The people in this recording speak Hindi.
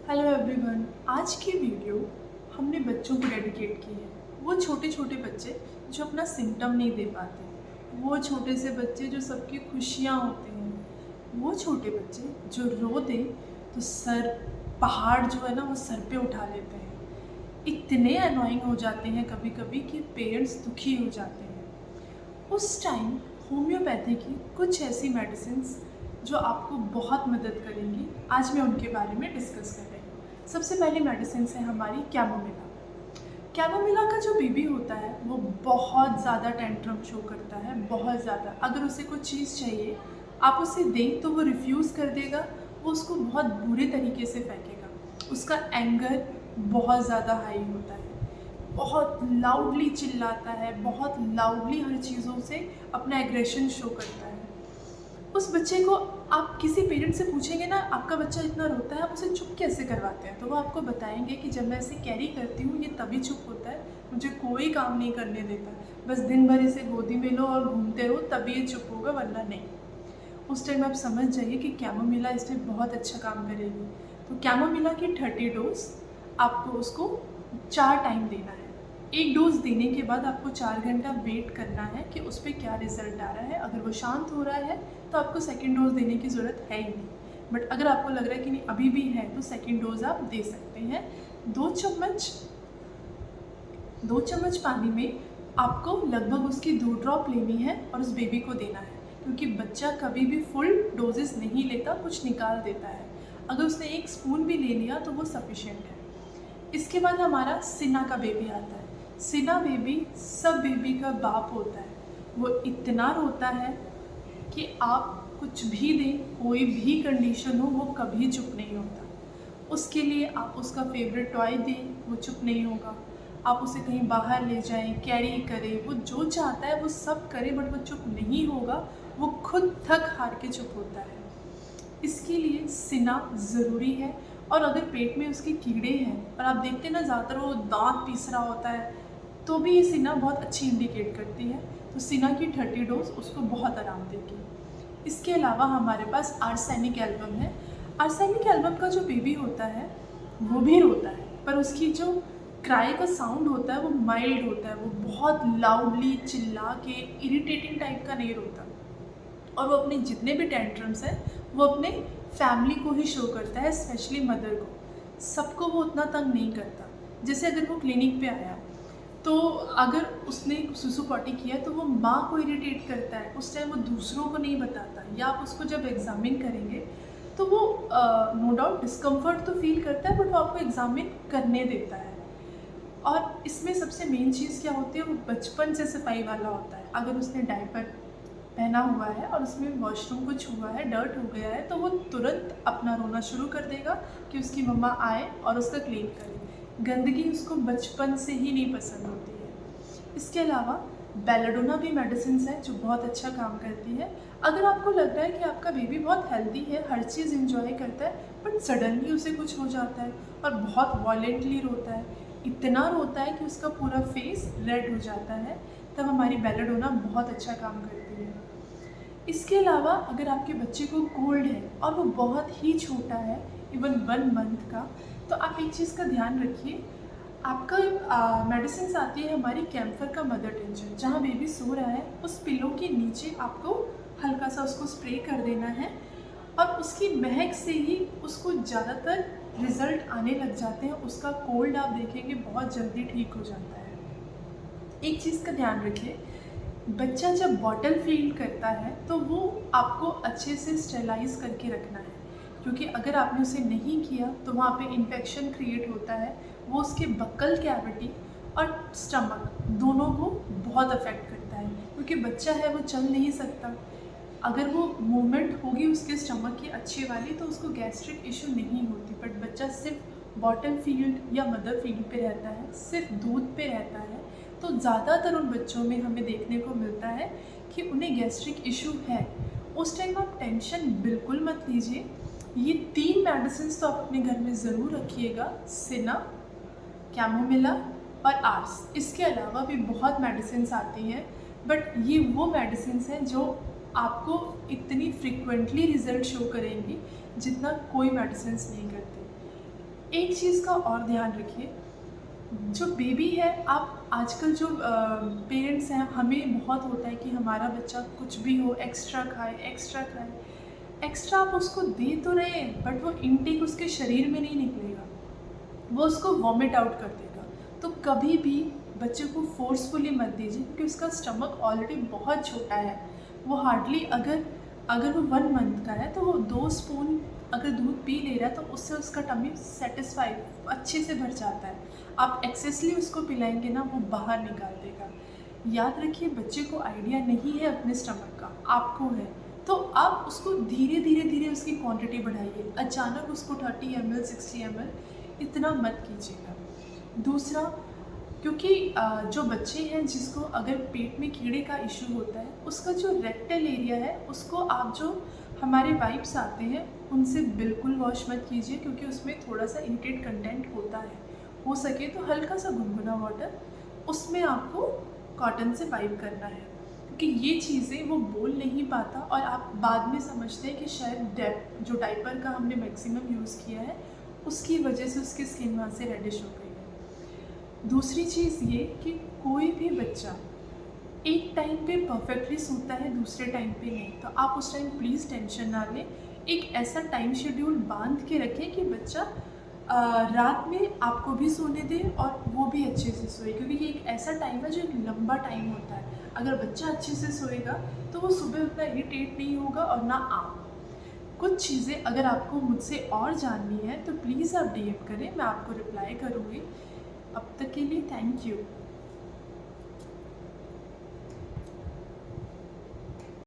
Hello everyone. आज की वीडियो हमने बच्चों को डेडिकेट की है। वो छोटे छोटे बच्चे जो अपना सिम्टम नहीं दे पाते, वो छोटे से बच्चे जो सबकी खुशियाँ होते हैं, वो छोटे बच्चे जो रो दे तो सर पहाड़ जो है ना वो सर पे उठा लेते हैं। इतने अनोइंग हो जाते हैं कभी कभी कि पेरेंट्स दुखी हो जाते हैं। उस टाइम होम्योपैथी की कुछ ऐसी मेडिसिन्स जो आपको बहुत मदद करेंगी, आज मैं उनके बारे में डिस्कस कर रही हूँ। सबसे पहली मेडिसिन है हमारी कैमोमिला। कैमोमिला का जो बेबी होता है वो बहुत ज़्यादा टेंट्रम शो करता है, बहुत ज़्यादा। अगर उसे कुछ चीज़ चाहिए आप उसे दें तो वो रिफ्यूज़ कर देगा, वो उसको बहुत बुरे तरीके से फेंकेगा। उसका एंगर बहुत ज़्यादा हाई होता है, बहुत लाउडली चिल्लाता है, बहुत लाउडली हर चीज़ों से अपना एग्रेशन शो करता है। उस बच्चे को आप किसी पेरेंट से पूछेंगे ना आपका बच्चा इतना रोता है, आप उसे चुप कैसे करवाते हैं, तो वो आपको बताएंगे कि जब मैं इसे कैरी करती हूँ ये तभी चुप होता है, मुझे कोई काम नहीं करने देता, बस दिन भर इसे गोदी में लो और घूमते रहो तभी ये चुप होगा, वरना नहीं। उस टाइम आप समझ जाइए कि कैमोमिला इस पर बहुत अच्छा काम करेगी। तो कैमोमिला की 30 डोज आपको उसको 4 टाइम देना है। एक डोज देने के बाद आपको 4 घंटा वेट करना है कि उस पर क्या रिजल्ट आ रहा है। अगर वो शांत हो रहा है तो आपको सेकेंड डोज देने की ज़रूरत है ही नहीं, बट अगर आपको लग रहा है कि नहीं अभी भी है तो सेकेंड डोज आप दे सकते हैं। 2 चम्मच पानी में आपको लगभग उसकी 2 ड्रॉप लेनी है और उस बेबी को देना है, क्योंकि बच्चा कभी भी फुल डोजेस नहीं लेता, कुछ निकाल देता है। अगर उसने 1 स्पून भी ले लिया तो वो सफिशिएंट है। इसके बाद हमारा सिन्हा का बेबी आता है। सिन्हा बेबी सब बेबी का बाप होता है। वो इतना रोता है कि आप कुछ भी दें, कोई भी कंडीशन हो, वो कभी चुप नहीं होता। उसके लिए आप उसका फेवरेट टॉय दें, वो चुप नहीं होगा। आप उसे कहीं बाहर ले जाएं, कैरी करें, वो जो चाहता है वो सब करे, बट वो चुप नहीं होगा। वो खुद थक हार के चुप होता है। इसके लिए सिन्हा ज़रूरी है। और अगर पेट में उसके कीड़े हैं और आप देखते हैं ना ज़्यादातर वो दांत पीस रहा होता है, तो भी ये सिन्हा बहुत अच्छी इंडिकेट करती है। तो सिन्हा की 30 डोज उसको बहुत आराम देगी। इसके अलावा हमारे पास आर्सेनिक एल्बम है। आर्सेनिक एल्बम का जो बेबी होता है वो भी रोता है, पर उसकी जो क्राई का साउंड होता है वो माइल्ड होता है, वो बहुत लाउडली चिल्ला के इरिटेटिंग टाइप का नहीं रोता। और वो अपने जितने भी टेंट्रम्स हैं वो अपने फैमिली को ही शो करता है, स्पेशली मदर को। सबको वो उतना तंग नहीं करता। जैसे अगर वो क्लिनिक पे आया तो अगर उसने सुसु पॉटी किया तो वो माँ को इरिटेट करता है, उस टाइम वो दूसरों को नहीं बताता। या आप उसको जब एग्ज़ामिन करेंगे तो वो नो डाउट डिस्कम्फर्ट तो फील करता है, बट वो आपको एग्ज़ामिन करने देता है। और इसमें सबसे मेन चीज़ क्या होती है, वो बचपन से सफाई वाला होता है। अगर उसने डायपर पहना हुआ है और उसमें वॉशरूम कुछ हुआ है, डर्ट हो गया है, तो वो तुरंत अपना रोना शुरू कर देगा कि उसकी मम्मा आए और उसका क्लीन करे। गंदगी उसको बचपन से ही नहीं पसंद होती है। इसके अलावा बेलाडोना भी मेडिसिन है जो बहुत अच्छा काम करती है। अगर आपको लग रहा है कि आपका बेबी बहुत हेल्दी है, हर चीज़ इंजॉय करता है, बट सडनली उसे कुछ हो जाता है और बहुत वॉयलेंटली रोता है, इतना रोता है कि उसका पूरा फेस रेड हो जाता है, तब हमारी बेलाडोना बहुत अच्छा काम करती है। इसके अलावा अगर आपके बच्चे को कोल्ड है और वो बहुत ही छोटा है, इवन 1 मंथ का, तो आप एक चीज़ का ध्यान रखिए। आपका मेडिसिन आती है हमारी कैम्फर का मदर टिंचर, जहाँ बेबी सो रहा है उस पिलो के नीचे आपको हल्का सा उसको स्प्रे कर देना है, और उसकी महक से ही उसको ज़्यादातर रिज़ल्ट आने लग जाते हैं। उसका कोल्ड आप देखेंगे बहुत जल्दी ठीक हो जाता है। एक चीज़ का ध्यान रखिए, बच्चा जब बॉटल फील करता है तो वो आपको अच्छे से स्टेलाइज करके रखना है, क्योंकि अगर आपने उसे नहीं किया तो वहाँ पे इन्फेक्शन क्रिएट होता है। वो उसके बक्कल कैविटी और स्टमक दोनों को बहुत अफेक्ट करता है, क्योंकि बच्चा है वो चल नहीं सकता। अगर वो मूवमेंट होगी उसके स्टमक की अच्छी वाली तो उसको गैस्ट्रिक इशू नहीं होती, बट बच्चा सिर्फ बॉटल फील्ड या मदर फील्ड पे रहता है, सिर्फ दूध पे रहता है, तो ज़्यादातर उन बच्चों में हमें देखने को मिलता है कि उन्हें गैस्ट्रिक इशू है। उस टाइम आप टेंशन बिल्कुल मत लीजिए। ये 3 मेडिसिन तो आप अपने घर में ज़रूर रखिएगा, सिन्हा, कैमोमिला और आर्स। इसके अलावा भी बहुत मेडिसिन आती हैं, बट ये वो मेडिसिन हैं जो आपको इतनी फ्रिक्वेंटली रिज़ल्ट शो करेंगी जितना कोई मेडिसिन नहीं करती। एक चीज़ का और ध्यान रखिए, जो बेबी है, आप आजकल जो पेरेंट्स हैं, हमें बहुत होता है कि हमारा बच्चा कुछ भी हो एक्स्ट्रा खाए, एक्स्ट्रा खाए। एक्स्ट्रा आप उसको दे तो रहे हैं, बट वो इनटेक उसके शरीर में नहीं निकलेगा, वो उसको वॉमिट आउट कर देगा। तो कभी भी बच्चे को फोर्सफुली मत दीजिए, क्योंकि उसका स्टमक ऑलरेडी बहुत छोटा है। वो हार्डली, अगर अगर वो 1 मंथ का है तो वो 2 स्पून अगर दूध पी ले रहा है तो उससे उसका टमी सेटिस्फाई अच्छे से भर जाता है। आप एक्सेसली उसको पिलाएंगे ना, वो बाहर निकाल देगा। याद रखिए, बच्चे को आइडिया नहीं है अपने स्टमक का, आपको है। तो आप उसको धीरे धीरे धीरे उसकी क्वांटिटी बढ़ाइए, अचानक उसको 30 ml 60 ml इतना मत कीजिएगा। दूसरा, क्योंकि जो बच्चे हैं जिसको अगर पेट में कीड़े का इशू होता है, उसका जो रेक्टल एरिया है उसको आप जो हमारे वाइप्स आते हैं उनसे बिल्कुल वॉश मत कीजिए, क्योंकि उसमें थोड़ा सा इरिटेट कंटेंट होता है। हो सके तो हल्का सा गुनगुना वाटर उसमें आपको कॉटन से वाइप करना है, क्योंकि ये चीज़ें वो बोल नहीं पाता और आप बाद में समझते हैं कि शायद जो डाइपर का हमने मैक्सिमम यूज़ किया है उसकी वजह से उसकी स्किन वहाँ से रेडिश हो गई है। दूसरी चीज़ ये कि कोई भी बच्चा एक टाइम पे परफेक्टली सोता है, दूसरे टाइम पे नहीं। तो आप उस टाइम प्लीज़ टेंशन ना लें। एक ऐसा टाइम शेड्यूल बांध के रखें कि बच्चा रात में आपको भी सोने दे और वो भी अच्छे से सोए, क्योंकि ये एक ऐसा टाइम है जो एक लंबा टाइम होता है। अगर बच्चा अच्छे से सोएगा तो वो सुबह उतना इरिटेट नहीं होगा और ना आप। कुछ चीज़ें अगर आपको मुझसे और जाननी है तो प्लीज़ आप DM करें, मैं आपको रिप्लाई करूँगी। अब तक के लिए थैंक यू।